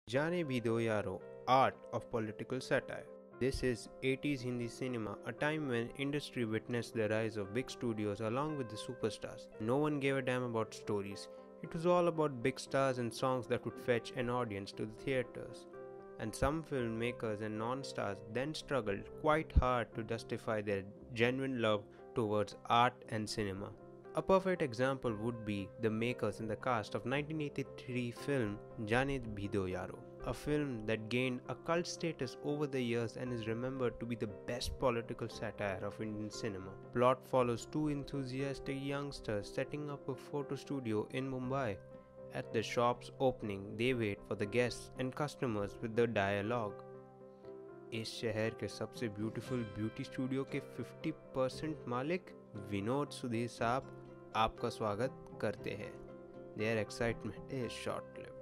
Jaane Bhi Do Yaro, Art of Political Satire. This is 80s Hindi cinema, a time when industry witnessed the rise of big studios along with the superstars. No one gave a damn about stories. It was all about big stars and songs that would fetch an audience to the theaters. And some filmmakers and non-stars then struggled quite hard to justify their genuine love towards art and cinema. A perfect example would be the makers and the cast of 1983 film Jaane Bhi Do Yaro, a film that gained a cult status over the years and is remembered to be the best political satire of Indian cinema. Plot follows two enthusiastic youngsters setting up a photo studio in Mumbai. At the shop's opening, they wait for the guests and customers with the dialogue. इस शहर के सबसे beautiful beauty studio के 50% मालिक विनोद सुधीर साहब आपका स्वागत करते हैं. Their excitement is short-lived.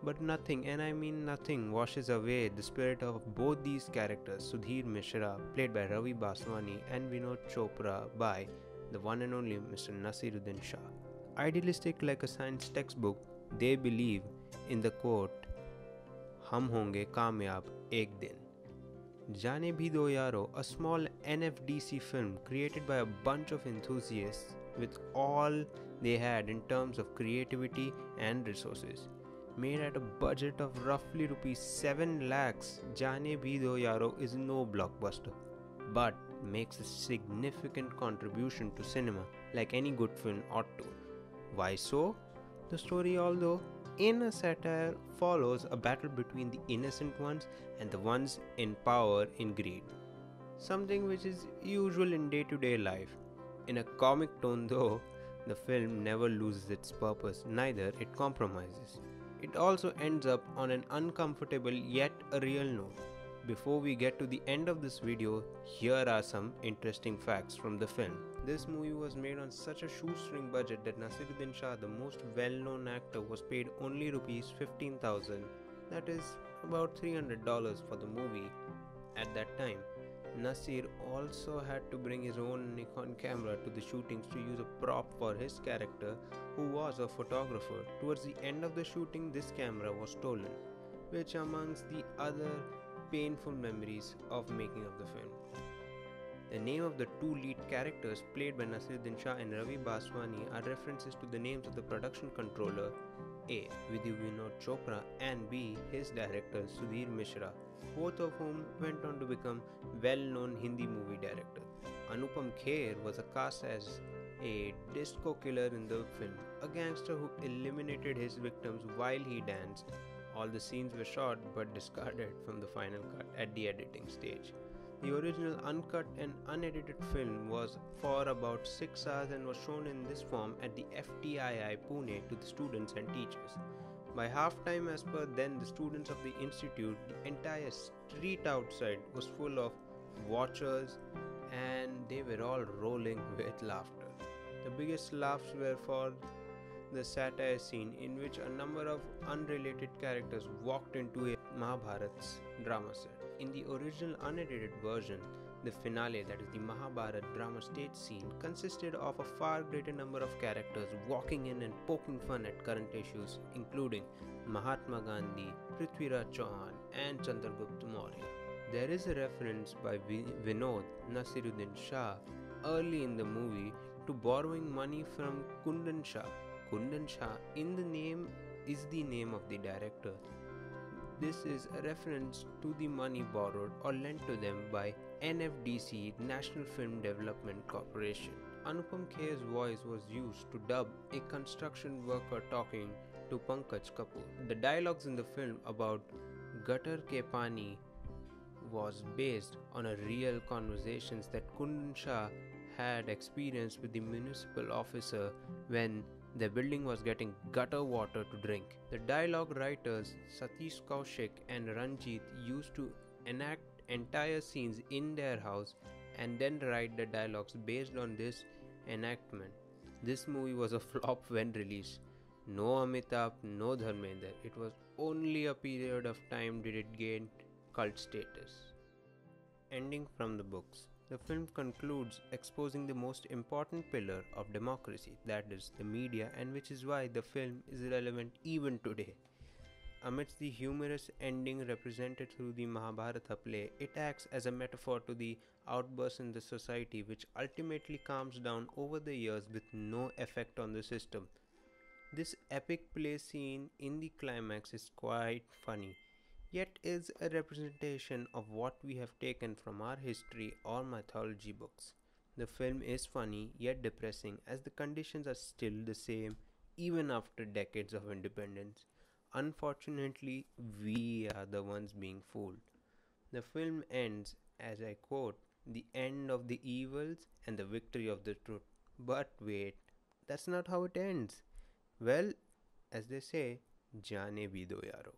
But nothing, and I mean nothing, washes away the spirit of both these characters. Sudhir Mishra, played by Ravi Baswani, and Vinod Chopra by the one and only Mr. Nasiruddin Shah. Idealistic like a science textbook, they believe in the quote, "हम होंगे कामयाब एक दिन." Jaane Bhi Do Yaro, a small NFDC film created by a bunch of enthusiasts with all they had in terms of creativity and resources. Made at a budget of roughly rupees 7 lakhs, Jaane Bhi Do Yaro is no blockbuster, but makes a significant contribution to cinema like any good film ought to. Why so? The story, although in a satire, follows a battle between the innocent ones and the ones in power in greed. Something which is usual in day-to-day life. In a comic tone though, the film never loses its purpose, neither it compromises. It also ends up on an uncomfortable yet a real note. Before we get to the end of this video, here are some interesting facts from the film. This movie was made on such a shoestring budget that Nasiruddin Shah, the most well-known actor, was paid only rupees 15,000. That is about $300 for the movie at that time. Nasir also had to bring his own Nikon camera to the shootings to use a prop for his character, who was a photographer. Towards the end of the shooting, this camera was stolen, which amongst the other painful memories of making of the film. The name of the two lead characters played by Nasiruddin Shah and Ravi Baswani are references to the names of the production controller A. Vidhu Vinod Chopra and B. his director Sudhir Mishra, both of whom went on to become well-known Hindi movie directors. Anupam Kher was cast as a disco killer in the film, a gangster who eliminated his victims while he danced. All the scenes were shot but discarded from the final cut at the editing stage. The original uncut and unedited film was for about 6 hours and was shown in this form at the FTII Pune to the students and teachers. By halftime, as per then the students of the institute, the entire street outside was full of watchers and they were all rolling with laughter. The biggest laughs were for the satire scene in which a number of unrelated characters walked into a Mahabharat's drama set. In the original unedited version, the finale, that is the Mahabharat drama stage scene, consisted of a far greater number of characters walking in and poking fun at current issues, including Mahatma Gandhi, Prithviraj Chauhan, and Chandragupta Maurya. There is a reference by Vinod Nasiruddin Shah early in the movie to borrowing money from Kundan Shah. Kundan Shah in the name is the name of the director. This is a reference to the money borrowed or lent to them by NFDC, National Film Development Corporation. Anupam Kher's voice was used to dub a construction worker talking to Pankaj Kapoor. The dialogues in the film about Gutter Ke Pani was based on a real conversations that Kundan Shah had experienced with the municipal officer when the building was getting gutter water to drink. The dialogue writers Satish Kaushik and Ranjit used to enact entire scenes in their house and then write the dialogues based on this enactment. This movie was a flop when released. No Amitabh, no Dharmender. It was only a period of time did it gain cult status. Ending from the books. The film concludes exposing the most important pillar of democracy, that is, the media, and which is why the film is relevant even today. Amidst the humorous ending represented through the Mahabharata play, it acts as a metaphor to the outbursts in the society which ultimately calms down over the years with no effect on the system. This epic play scene in the climax is quite funny, yet is a representation of what we have taken from our history or mythology books. The film is funny yet depressing as the conditions are still the same even after decades of independence. Unfortunately, we are the ones being fooled. The film ends, as I quote, the end of the evils and the victory of the truth. But wait, that's not how it ends. Well, as they say, जाने भी दो यारो.